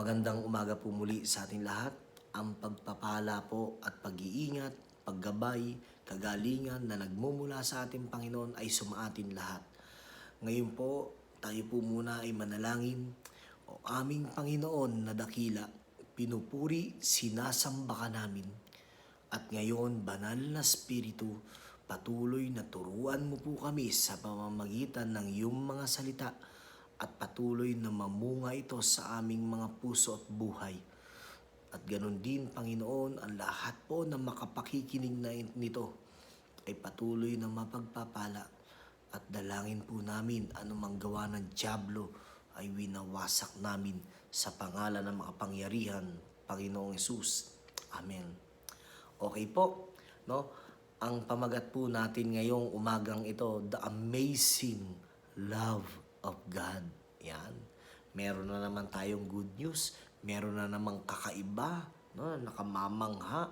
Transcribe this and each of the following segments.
Magandang umaga po muli sa ating lahat. Ang pagpapala po at pag-iingat, paggabay, kagalingan na nagmumula sa ating Panginoon ay sumaatin lahat. Ngayon po, tayo po muna ay manalangin. O aming Panginoon na dakila, pinupuri, sinasamba ka namin. At ngayon, banal na Espiritu, patuloy na turuan mo po kami sa pamamagitan ng iyong mga salita at patuloy na mamunga ito sa aming mga puso at buhay. At ganun din, Panginoon, ang lahat po na makapakikinig na nito ay patuloy na mapagpapala at dalangin po namin anumang gawa ng dyablo ay winawasak namin sa pangalan ng makapangyarihan, Panginoong Hesus. Amen. Okay po, no? Ang pamagat po natin ngayong umagang ito, The Amazing Love of God. Yan. Meron na naman tayong good news. Meron na namang kakaiba, no? Nakamamangha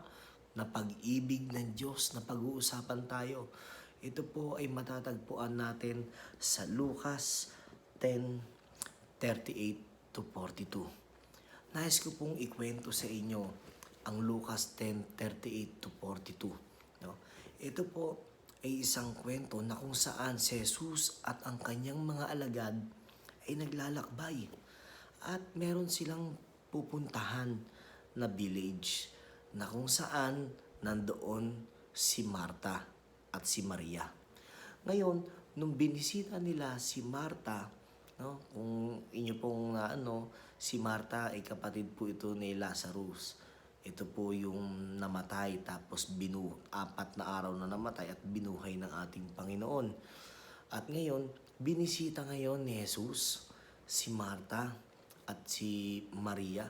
na pag-ibig ng Diyos na pag-uusapan tayo. Ito po ay matatagpuan natin sa Lucas 10:38 to 42. Nais ko pong ikwento sa inyo ang Lucas 10:38 to 42. No? Ito po ay isang kwento na kung saan si Jesus at ang kanyang mga alagad ay naglalakbay at meron silang pupuntahan na village na kung saan nandoon si Marta at si Maria. Ngayon, nung binisita nila si Marta, no, kung inyo pong si Marta ay kapatid po ito ni Lazarus. Ito po yung namatay tapos 4 na araw na namatay at binuhay ng ating Panginoon. At ngayon, binisita ngayon ni Jesus si Marta at si Maria.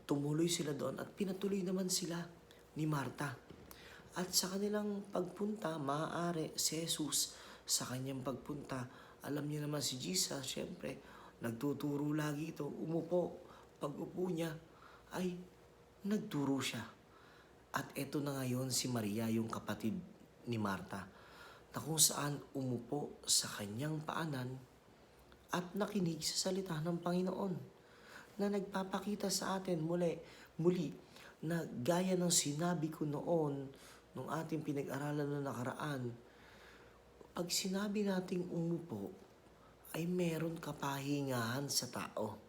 Tumuloy sila doon at pinatuloy naman sila ni Marta. At sa kanilang pagpunta, maaari si Jesus sa kanyang pagpunta, alam niyo naman si Jesus, syempre, nagtuturo lagi ito, umupo. Pag upo niya, ay nagturo siya. At eto na ngayon si Maria, yung kapatid ni Marta, na kung saan umupo sa kanyang paanan at nakinig sa salita ng Panginoon na nagpapakita sa atin muli na gaya ng sinabi ko noon nung ating pinag-aralan na nakaraan, pag sinabi nating umupo, ay meron kapahingahan sa tao.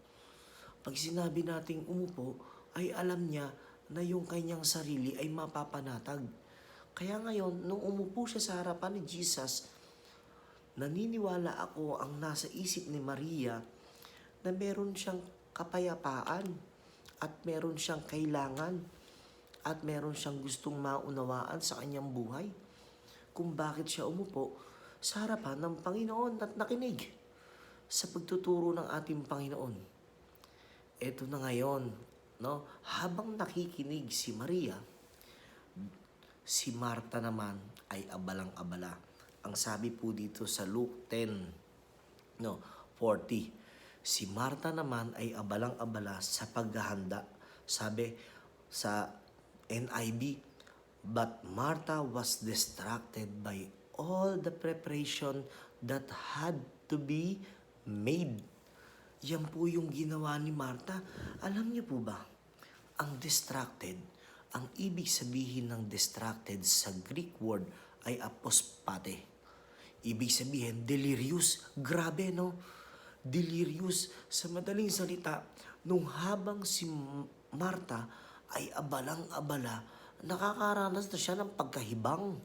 Pag sinabi nating umupo, ay alam niya na yung kanyang sarili ay mapapanatag. Kaya ngayon, nung umupo siya sa harapan ni Jesus, naniniwala ako ang nasa isip ni Maria na meron siyang kapayapaan at meron siyang kailangan at meron siyang gustong maunawaan sa kanyang buhay kung bakit siya umupo sa harapan ng Panginoon at nakinig sa pagtuturo ng ating Panginoon. Eto na ngayon, no? Habang nakikinig si Maria, si Marta naman ay abalang-abala. Ang sabi po dito sa Luke 10:40, si Marta naman ay abalang-abala sa paghahanda. Sabi sa NIV, but Martha was distracted by all the preparation that had to be made. Yan po yung ginawa ni Marta. Alam niyo po ba, ang distracted, ang ibig sabihin ng distracted sa Greek word ay apospate. Ibig sabihin, delirious. Grabe, no? Delirious. Sa madaling salita, nung habang si Marta ay abalang-abala, nakakaranas na siya ng pagkahibang.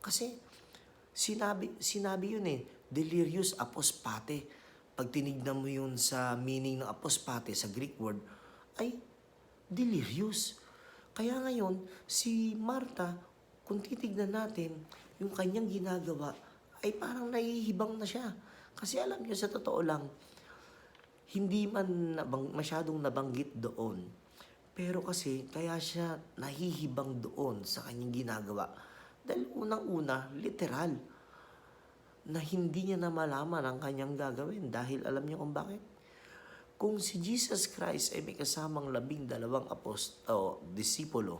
Kasi sinabi yun delirious apospate. Pag tinignan mo yun sa meaning ng apospate sa Greek word, ay delirious. Kaya ngayon, si Marta, kung titignan natin, yung kanyang ginagawa, ay parang nahihibang na siya. Kasi alam niyo, sa totoo lang, hindi man masyadong nabanggit doon. Pero kasi, kaya siya nahihibang doon sa kanyang ginagawa. Dahil unang-una, literal, na hindi niya na malaman ang kanyang gagawin. Dahil alam niyo kung bakit? Kung si Jesus Christ ay may kasamang 12 disipulo,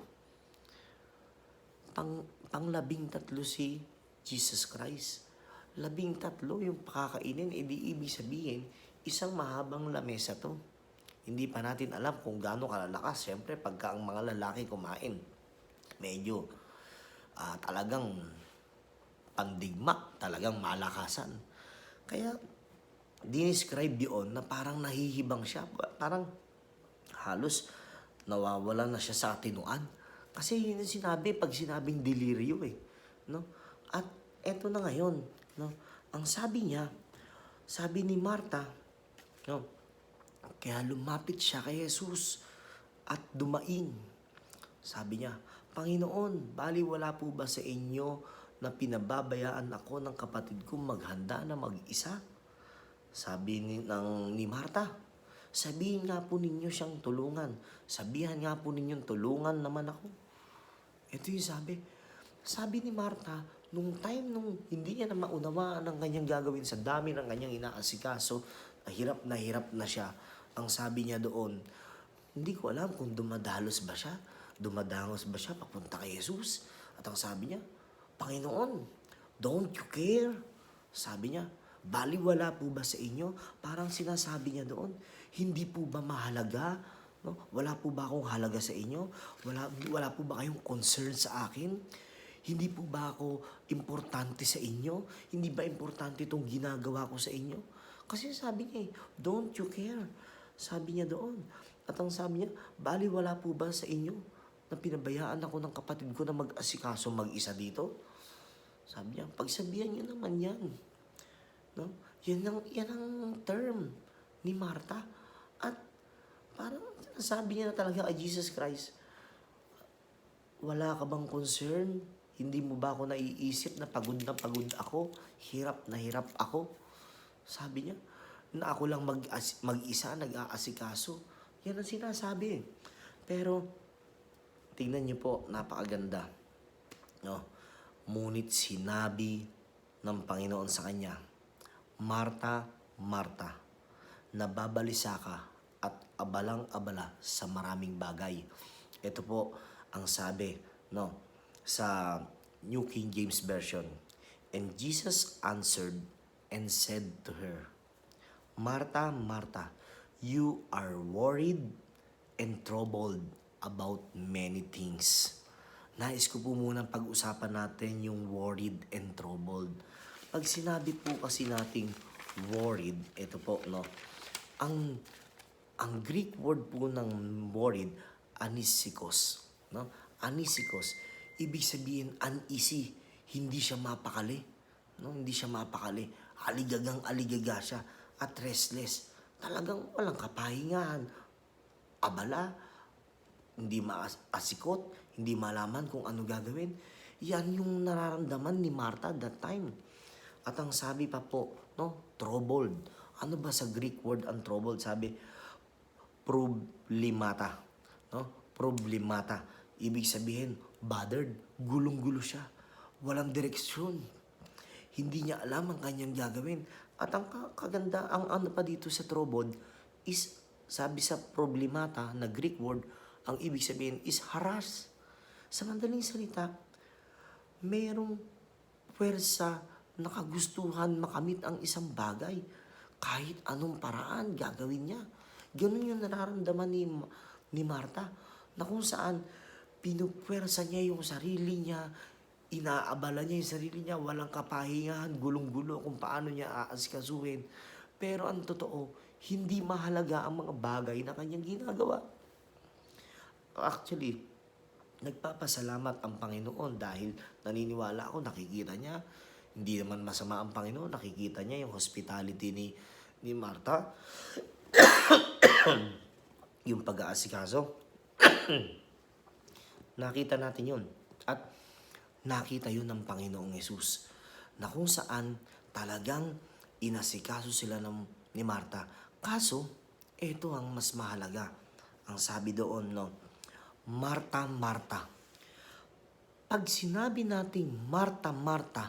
pang-13 si Jesus Christ. 13 yung pakakainin, edi ibig sabihin, isang mahabang lamesa to. Hindi pa natin alam kung gaano kalalakas. Siyempre, pagka ang mga lalaki kumain, medyo talagang pandigma, talagang malakasan. Kaya, dinescribe yun na parang nahihibang siya. Parang halos nawawala na siya sa tinuan. Kasi yun yung sinabi pag sinabing deliryo eh. No? At eto na ngayon. No? Ang sabi niya, sabi ni Marta, no? Kaya lumapit siya kay Jesus at dumaing. Sabi niya, Panginoon, bali wala po ba sa inyo na pinababayaan ako ng kapatid kong maghanda na mag-isa? Sabi ni Marta, sabihin nga po ninyo siyang tulungan. Sabihan nga po ninyong tulungan naman ako. Ito yung sabi. Sabi ni Marta, nung hindi niya na maunawaan ang kanyang gagawin sa dami ng kanyang inaasikaso, hirap na siya. Ang sabi niya doon, hindi ko alam kung dumadangos ba siya papunta kay Jesus. At ang sabi niya, Panginoon, don't you care? Sabi niya, baliwala po ba sa inyo? Parang sinasabi niya doon, hindi po ba mahalaga? No? Wala po ba akong halaga sa inyo? Wala po ba kayong concern sa akin? Hindi po ba ako importante sa inyo? Hindi ba importante itong ginagawa ko sa inyo? Kasi sabi niya don't you care? Sabi niya doon. At ang sabi niya, baliwala po ba sa inyo na pinabayaan ako ng kapatid ko na mag-asikaso mag-isa dito? Sabi niya, pagsabihan niyo naman yan. No? Yan ang term ni Marta. At parang sabi niya na talaga kay Jesus Christ, wala ka bang concern? Hindi mo ba ako naiisip na pagod ako? Hirap na hirap ako? Sabi niya, na ako lang mag-isa, nag-aasikaso. Yan ang sinasabi. Pero, tingnan niyo po, napakaganda. No? Ngunit sinabi ng Panginoon sa kanya, Marta, Marta, nababalisa ka at abalang-abala sa maraming bagay. Ito po ang sabi, no, sa New King James Version. And Jesus answered and said to her, Marta, Marta, you are worried and troubled about many things. Nais ko po muna pag-usapan natin yung worried and troubled. Pag sinabi po kasi nating worried, ito po, no, ang Greek word po ng worried, anisikos. No? Anisikos, ibig sabihin uneasy, hindi siya mapakali. No? Hindi siya mapakali. Aligagang-aligaga siya at restless. Talagang walang kapahingahan. Abala, hindi maasikot, hindi malaman kung ano gagawin. Yan yung nararamdaman ni Martha that time. At ang sabi pa po, no, troubled. Ano ba sa Greek word ang troubled? Sabi, problemata. No? Problemata. Ibig sabihin, bothered. Gulong-gulo siya. Walang direksyon. Hindi niya alam ang kanyang gagawin. At ang kaganda, ang ano pa dito sa troubled is, sabi sa problemata na Greek word, ang ibig sabihin is harass. Sa madaling salita, mayroong puwersa na kagustuhan makamit ang isang bagay. Kahit anong paraan, gagawin niya. Ganun yung nararamdaman ni Martha, na kung saan pinupuwersa niya yung sarili niya, inaabala niya yung sarili niya, walang kapahingahan, gulong-gulo kung paano niya aasikasuhin. Pero ang totoo, hindi mahalaga ang mga bagay na kanyang ginagawa. Actually, nagpapasalamat ang Panginoon dahil naniniwala ako, nakikita niya. Hindi naman masama ang Panginoon, nakikita niya yung hospitality ni Martha. Yung pag-aasikaso. Nakita natin yun. At nakita yun ng Panginoong Yesus na kung saan talagang inasikaso sila ni Martha. Kaso, ito ang mas mahalaga. Ang sabi doon, no, Marta, Marta. Pag sinabi nating Marta, Marta,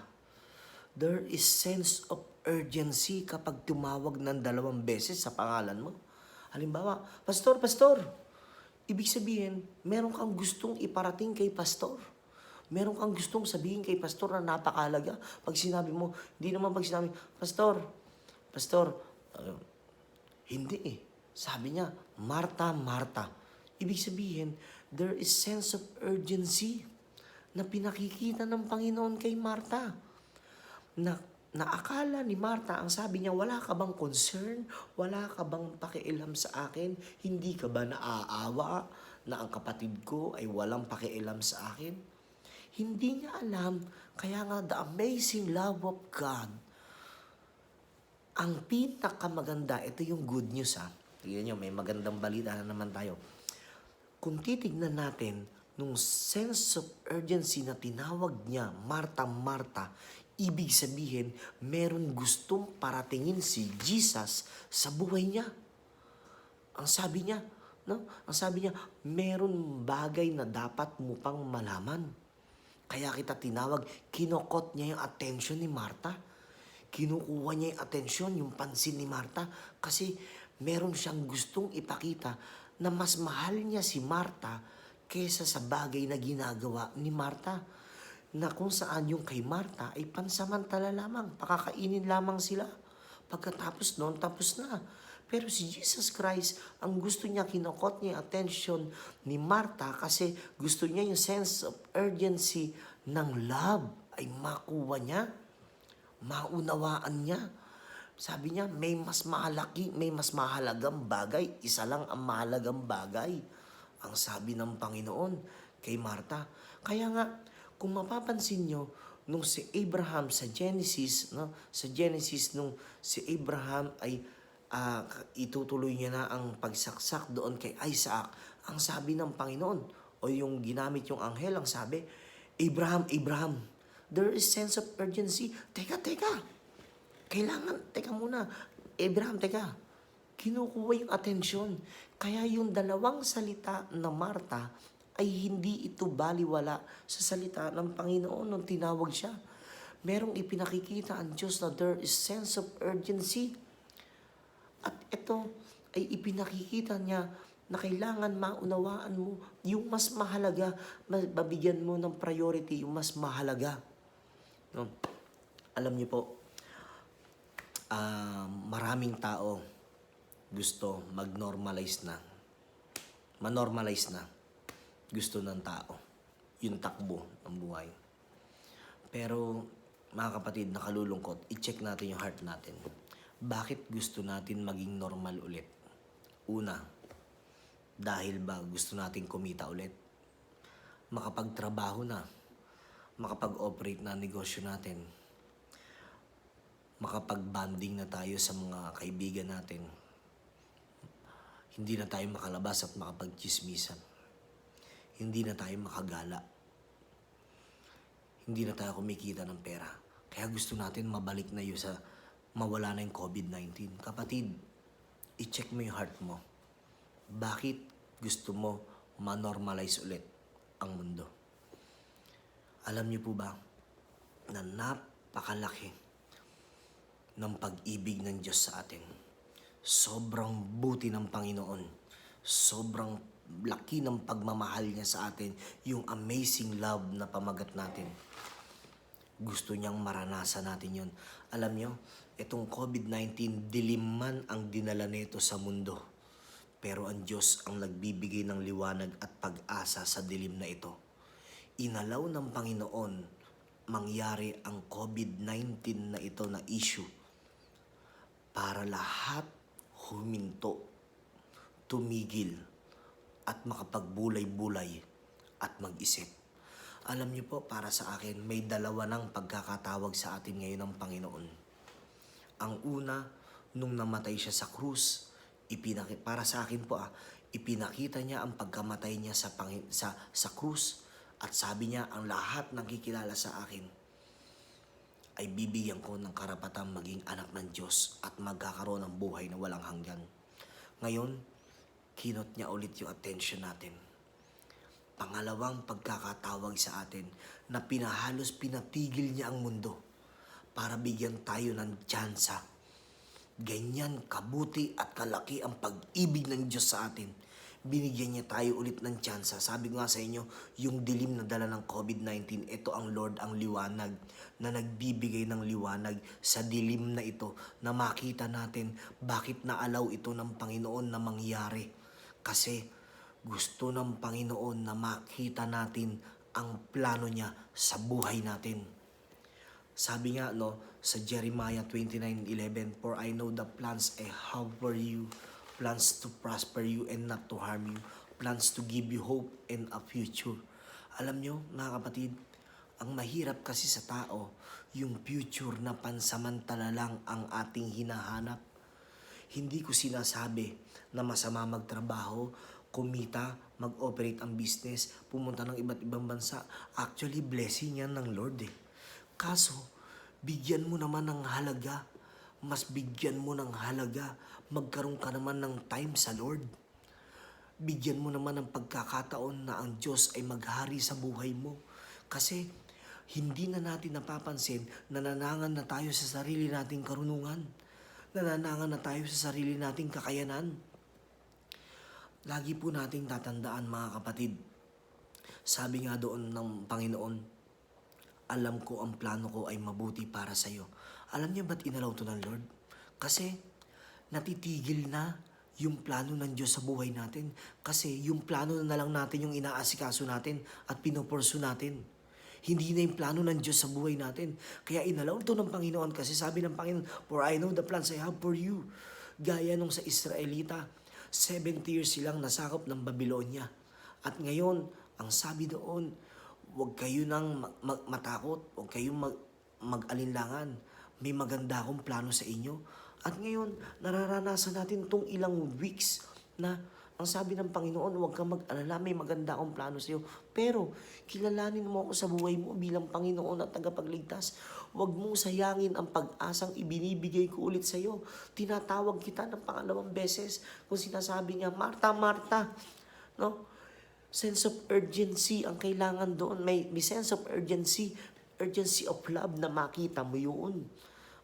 there is sense of urgency kapag tumawag ng 2 beses sa pangalan mo. Halimbawa, Pastor, Pastor. Ibig sabihin, meron kang gustong iparating kay Pastor. Meron kang gustong sabihin kay Pastor na napakahalaga. Pag sinabi mo, hindi naman pag sinabi, Pastor, hindi eh. Sabi niya, Marta, Marta. Ibig sabihin, there is sense of urgency na pinakikita ng Panginoon kay Marta. Na, akala ni Marta, ang sabi niya, wala ka bang concern? Wala ka bang pakialam sa akin? Hindi ka ba naaawa na ang kapatid ko ay walang pakialam sa akin? Hindi niya alam, kaya nga the amazing love of God, ang pinakamaganda, ito yung good news ha. Tignan nyo, may magandang balita na naman tayo. Kung titignan natin, nung sense of urgency na tinawag niya, Marta, Marta, ibig sabihin, meron gustong paratingin si Jesus sa buhay niya. Ang sabi niya, no? Ang sabi niya, meron bagay na dapat mo pang malaman. Kaya kita tinawag, kinokot niya yung attention ni Marta. Kinukuha niya yung atensyon, yung pansin ni Marta, kasi meron siyang gustong ipakita na mas mahal niya si Marta kesa sa bagay na ginagawa ni Marta. Na kung saan yung kay Marta ay pansamantala lamang, pakakainin lamang sila. Pagkatapos noon, tapos na. Pero si Jesus Christ, ang gusto niya, kinokot niya yung attention ni Marta kasi gusto niya yung sense of urgency ng love ay makuha niya. Maunawaan niya. Sabi niya, may mas mahalagang bagay. Isa lang ang mahalagang bagay. Ang sabi ng Panginoon kay Marta. Kaya nga, kung mapapansin nyo, nung si Abraham sa Genesis, no, sa Genesis, nung si Abraham ay itutuloy niya na ang pagsaksak doon kay Isaac, ang sabi ng Panginoon, o yung ginamit yung anghel, ang sabi, Abraham, Abraham, there is sense of urgency. Teka. Teka muna. Abraham, teka. Kinukuha yung atensyon. Kaya yung dalawang salita na Marta ay hindi ito baliwala sa salita ng Panginoon nung tinawag siya. Merong ipinakikita ang Diyos na there is sense of urgency. At ito ay ipinakikita niya na kailangan maunawaan mo yung mas mahalaga, mabigyan mo ng priority, yung mas mahalaga. No? Alam niyo po, maraming tao gusto mag-normalize na. Manormalize na. Gusto ng tao. Yung takbo ng buhay. Pero, mga kapatid, nakalulungkot, i-check natin yung heart natin. Bakit gusto natin maging normal ulit? Una, dahil ba gusto natin kumita ulit? Makapagtrabaho na. Makapag-operate na negosyo natin. Makapag-banding na tayo sa mga kaibigan natin. Hindi na tayo makalabas at makapag-chismisan. Hindi na tayo makagala. Hindi na tayo kumikita ng pera. Kaya gusto natin mabalik na yun sa mawala na yung COVID-19. Kapatid, i-check mo yung heart mo. Bakit gusto mo ma-normalize ulit ang mundo? Alam niyo po ba na napakalaki ng pag-ibig ng Diyos sa atin? Sobrang buti ng Panginoon. Sobrang laki ng pagmamahal niya sa atin. Yung amazing love na pamagat natin. Gusto niyang maranasan natin yun. Alam niyo, itong COVID-19, dilim man ang dinala nito sa mundo. Pero ang Diyos ang nagbibigay ng liwanag at pag-asa sa dilim na ito. Inalaw ng Panginoon mangyari ang COVID-19 na ito na issue para lahat huminto, tumigil, at makapagbulay-bulay at mag-isip. Alam niyo po, para sa akin, may dalawa ng pagkakatawag sa atin ngayon ng Panginoon. Ang una, nung namatay siya sa krus, para sa akin po ipinakita niya ang pagkamatay niya sa krus. At sabi niya, ang lahat ng kikilala sa akin ay bibigyan ko ng karapatang maging anak ng Diyos at magkakaroon ng buhay na walang hanggan. Ngayon, kinot niya ulit yung attention natin. Pangalawang pagkakatawag sa atin na pinatigil niya ang mundo para bigyan tayo ng tsansa. Ganyan kabuti at kalaki ang pag-ibig ng Diyos sa atin. binigyan niya tayo ulit ng tsansa. Sabi ko nga sa inyo, yung dilim na dala ng COVID-19, ito ang Lord, ang liwanag, na nagbibigay ng liwanag sa dilim na ito, na makita natin bakit naalaw ito ng Panginoon na mangyari. Kasi gusto ng Panginoon na makita natin ang plano niya sa buhay natin. Sabi nga sa Jeremiah 29:11, "For I know the plans I have for you, plans to prosper you and not to harm you, plans to give you hope and a future." Alam nyo, mga kapatid, ang mahirap kasi sa tao, yung future na pansamantala lang ang ating hinahanap. Hindi ko sinasabi na masama magtrabaho, kumita, mag-operate ang business, pumunta ng iba't ibang bansa. Actually, blessing yan ng Lord eh. Kaso, bigyan mo naman ng halaga. Mas bigyan mo ng halaga. Magkaroon ka naman ng time sa Lord. Bigyan mo naman ng pagkakataon na ang Diyos ay maghari sa buhay mo. Kasi, hindi na natin napapansin na nanangan na tayo sa sarili nating karunungan. Nananangan na tayo sa sarili nating kakayanan. Lagi po nating tatandaan, mga kapatid. Sabi nga doon ng Panginoon, "Alam ko ang plano ko ay mabuti para sa iyo." Alam niyo ba't inalaw to ng Lord? Kasi natitigil na yung plano ng Diyos sa buhay natin. Kasi yung plano na lang natin yung inaasikaso natin at pinupursu natin. Hindi na yung plano ng Diyos sa buhay natin. Kaya inalaw to ng Panginoon kasi sabi ng Panginoon, "For I know the plans I have for you." Gaya nung sa Israelita, 70 years silang nasakop ng Babylonia. At ngayon, ang sabi doon, huwag kayo nang matakot, huwag kayong mag-alinlangan. May maganda akong plano sa inyo. At ngayon, nararanasan natin itong ilang weeks na ang sabi ng Panginoon, huwag kang mag-alala, may maganda akong plano sa iyo. Pero, kilalanin mo ako sa buhay mo bilang Panginoon at tagapagligtas. Huwag mong sayangin ang pag-asang ibinibigay ko ulit sa iyo. Tinatawag kita ng pangalawang beses kung sinasabi niya, "Marta, Marta." No? Sense of urgency ang kailangan doon. May sense of urgency of love na makita mo yun.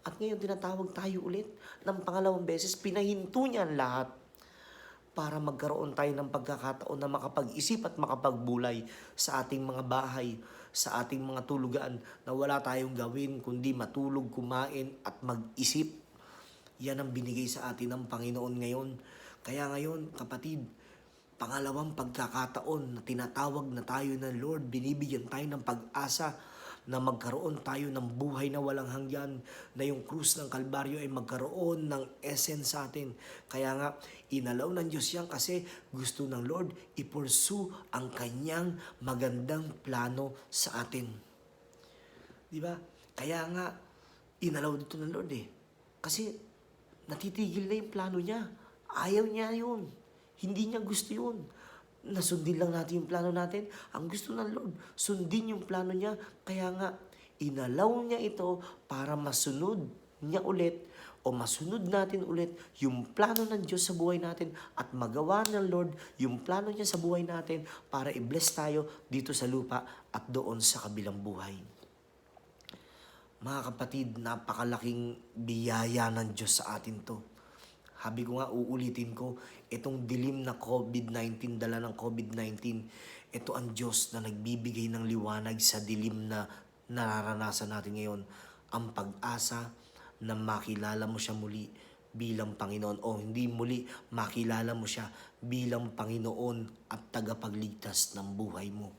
At ngayon, tinatawag tayo ulit ng pangalawang beses. Pinahinto niya ang lahat para magkaroon tayo ng pagkakataon na makapag-isip at makapagbulay sa ating mga bahay, sa ating mga tulugan, na wala tayong gawin kundi matulog, kumain at mag-isip. Yan ang binigay sa atin ng Panginoon ngayon. Kaya ngayon, kapatid, pangalawang pagkakataon na tinatawag na tayo ng Lord, binibigyan tayo ng pag-asa na magkaroon tayo ng buhay na walang hanggan, na yung krus ng Kalbaryo ay magkaroon ng essence sa atin. Kaya nga, inalaw ng Diyos yan kasi gusto ng Lord i-pursue ang kanyang magandang plano sa atin. Di ba? Kaya nga, inalaw dito ng Lord eh. Kasi natitigil na yung plano niya. Ayaw niya yun. Hindi niya gusto yun. Nasundin lang natin yung plano natin. Ang gusto ng Lord, sundin yung plano niya. Kaya nga, inalaw niya ito para masunod niya ulit o masunod natin ulit yung plano ng Diyos sa buhay natin at magawa ng Lord yung plano niya sa buhay natin para i-bless tayo dito sa lupa at doon sa kabilang buhay. Mga kapatid, napakalaking biyaya ng Diyos sa atin to. Habi ko nga, uulitin ko, itong dilim na COVID-19, dala ng COVID-19, ito ang Diyos na nagbibigay ng liwanag sa dilim na nararanasan natin ngayon. Ang pag-asa na makilala mo siya muli bilang Panginoon o hindi muli, makilala mo siya bilang Panginoon at tagapagligtas ng buhay mo.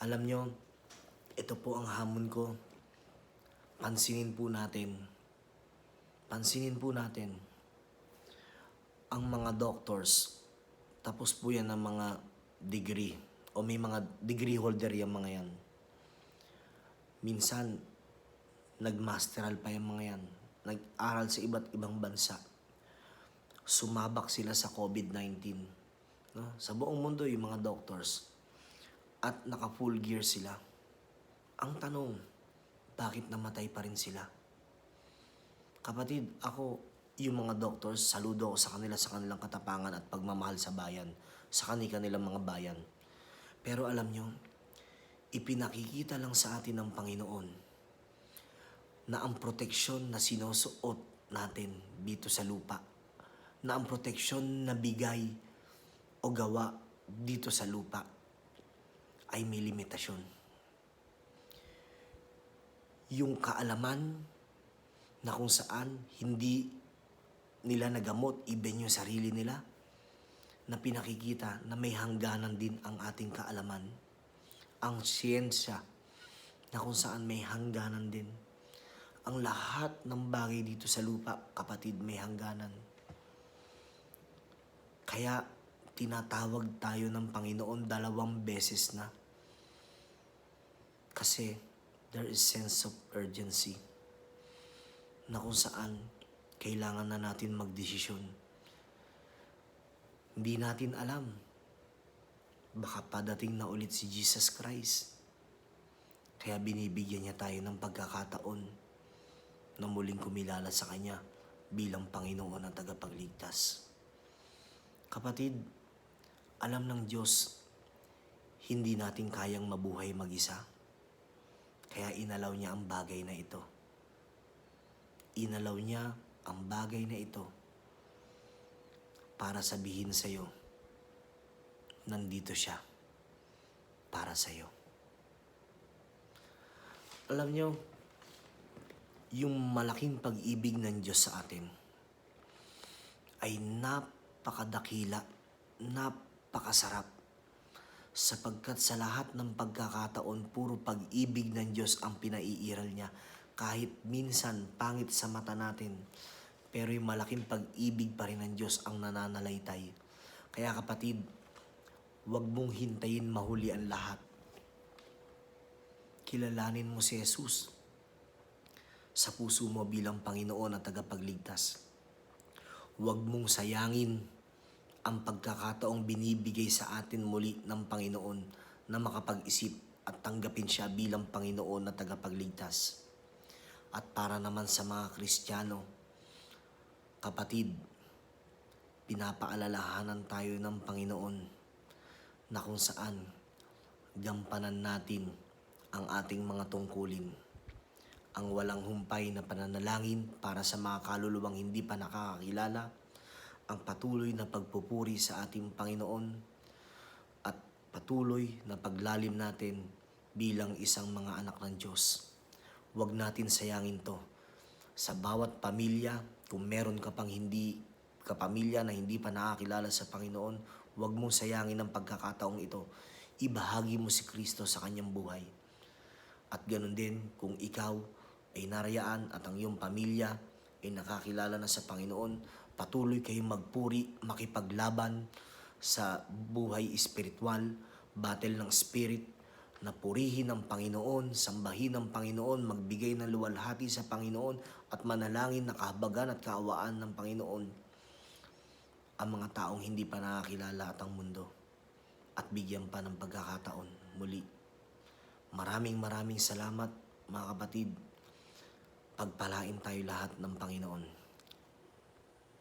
Alam nyo, ito po ang hamon ko. Pansinin po natin ang mga doctors, tapos po yan ng mga degree o may mga degree holder yung mga yan. Minsan, nagmasteral pa yung mga yan. Nag-aral sa iba't ibang bansa. Sumabak sila sa COVID-19. No? Sa buong mundo yung mga doctors. At naka-full gear sila. Ang tanong, bakit namatay pa rin sila? Kapatid, ako, yung mga doctors, saludo ako sa kanila sa kanilang katapangan at pagmamahal sa bayan, sa kanilang mga bayan. Pero alam nyo, ipinakikita lang sa atin ng Panginoon na ang proteksyon na sinusuot natin dito sa lupa, na ang proteksyon na bigay o gawa dito sa lupa ay may limitasyon. Yung kaalaman na kung saan hindi nila nagamot even yung sarili nila, na pinakikita na may hangganan din ang ating kaalaman. Ang siyensya na kung saan may hangganan din. Ang lahat ng bagay dito sa lupa, kapatid, may hangganan. Kaya tinatawag tayo ng Panginoon 2 beses na. Kasi there is sense of urgency na kung saan kailangan na natin magdesisyon. Hindi natin alam. Baka padating na ulit si Jesus Christ. Kaya binibigyan niya tayo ng pagkakataon na muling kumilala sa Kanya bilang Panginoon at tagapagligtas. Kapatid, alam ng Diyos, hindi natin kayang mabuhay mag-isa. Kaya inalaw niya ang bagay na ito. Inalaw niya ang bagay na ito para sabihin sa iyo, nandito siya para sa iyo. Alam niyo, yung malaking pag-ibig ng Diyos sa atin ay napakadakila, napakasarap, sapagkat sa lahat ng pagkakataon, puro pag-ibig ng Diyos ang pinaiiral niya. Kahit minsan pangit sa mata natin, pero yung malaking pag-ibig pa rin ng Diyos ang nananalaytay. Kaya kapatid, huwag mong hintayin mahuli ang lahat. Kilalanin mo si Jesus sa puso mo bilang Panginoon at tagapagligtas. Huwag mong sayangin ang pagkakataong binibigay sa atin muli ng Panginoon na makapag-isip at tanggapin siya bilang Panginoon at tagapagligtas. At para naman sa mga Kristiyano, kapatid, pinapaalalahanan tayo ng Panginoon na kung saan gampanan natin ang ating mga tungkulin. Ang walang humpay na pananalangin para sa mga kaluluwang hindi pa nakakakilala, ang patuloy na pagpupuri sa ating Panginoon, at patuloy na paglalim natin bilang isang mga anak ng Diyos. Huwag natin sayangin to. Sa bawat pamilya, kung meron ka pang hindi kapamilya na hindi pa nakakilala sa Panginoon, huwag mong sayangin ang pagkakataong ito. Ibahagi mo si Kristo sa kanyang buhay. At ganoon din kung ikaw ay narayaan at ang iyong pamilya ay nakakilala na sa Panginoon, patuloy kayong magpuri, makipaglaban sa buhay espiritual, battle ng spirit, na purihin ang Panginoon, sambahin ang Panginoon, magbigay ng luwalhati sa Panginoon at manalangin na kahabagan at kaawaan ng Panginoon ang mga taong hindi pa nakakilala at ang mundo, at bigyan pa ng pagkakataon muli. Maraming salamat mga kapatid. Pagpalain tayo lahat ng Panginoon.